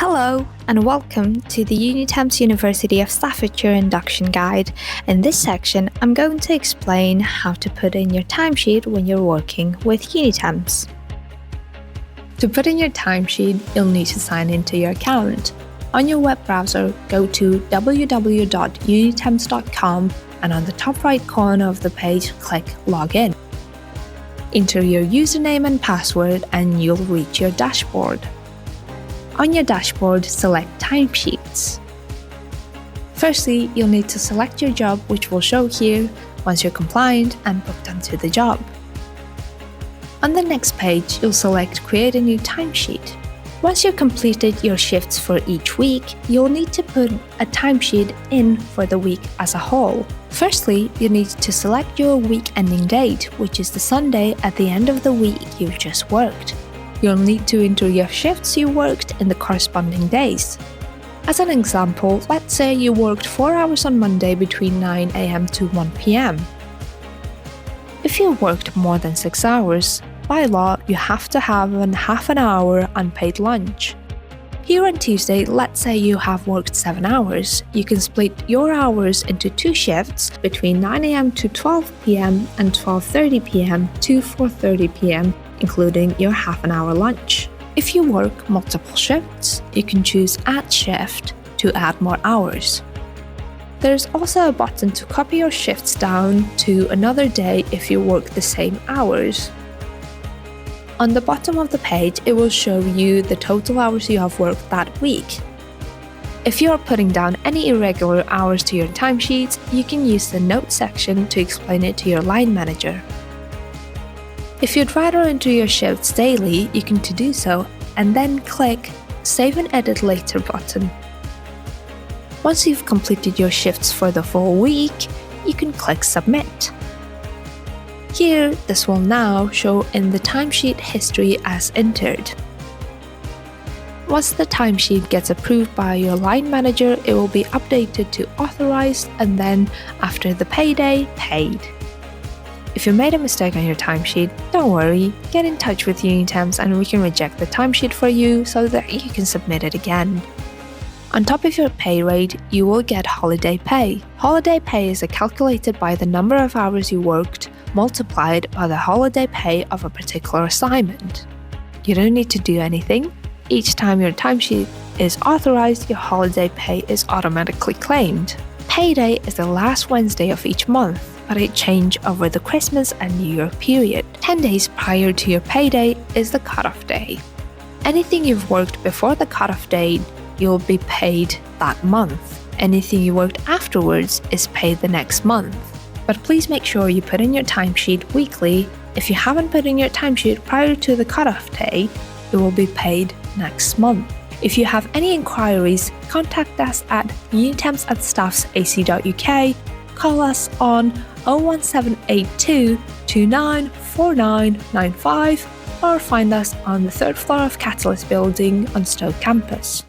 Hello and welcome to the Unitemps University of Staffordshire Induction Guide. In this section, I'm going to explain how to put in your timesheet when you're working with Unitemps. To put in your timesheet, you'll need to sign into your account. On your web browser, go to www.unitemps.com and on the top right corner of the page, click Login. Enter your username and password and you'll reach your dashboard. On your dashboard, select Timesheets. Firstly, you'll need to select your job, which will show here once you're compliant and booked onto the job. On the next page, you'll select Create a new timesheet. Once you've completed your shifts for each week, you'll need to put a timesheet in for the week as a whole. Firstly, you need to select your week ending date, which is the Sunday at the end of the week you've just worked. You'll need to enter your shifts you worked in the corresponding days. As an example, let's say you worked 4 hours on Monday between 9 a.m. to 1 p.m. If you worked more than 6 hours, by law, you have to have half an hour unpaid lunch. Here on Tuesday, let's say you have worked 7 hours. You can split your hours into 2 shifts between 9 a.m. to 12 p.m. and 12:30 p.m. to 4:30 p.m. including your half an hour lunch. If you work multiple shifts, you can choose Add Shift to add more hours. There's also a button to copy your shifts down to another day if you work the same hours. On the bottom of the page, it will show you the total hours you have worked that week. If you are putting down any irregular hours to your timesheets, you can use the Notes section to explain it to your line manager. If you'd rather enter your shifts daily, you can do so and then click Save and Edit Later button. Once you've completed your shifts for the full week, you can click Submit. Here, this will now show in the timesheet history as entered. Once the timesheet gets approved by your line manager, it will be updated to Authorized and then, after the payday, Paid. If you made a mistake on your timesheet, don't worry, get in touch with Unitemps and we can reject the timesheet for you so that you can submit it again. On top of your pay rate, you will get holiday pay. Holiday pay is calculated by the number of hours you worked multiplied by the holiday pay of a particular assignment. You don't need to do anything. Each time your timesheet is authorized, your holiday pay is automatically claimed. Payday is the last Wednesday of each month, but it changes over the Christmas and New Year period. 10 days prior to your payday is the cutoff day. Anything you've worked before the cutoff date, you'll be paid that month. Anything you worked afterwards is paid the next month. But please make sure you put in your timesheet weekly. If you haven't put in your timesheet prior to the cutoff day, you will be paid next month. If you have any inquiries, contact us at unitemps@staffs.ac.uk, call us on 01782 294995 or find us on the 3rd floor of Catalyst Building on Stoke campus.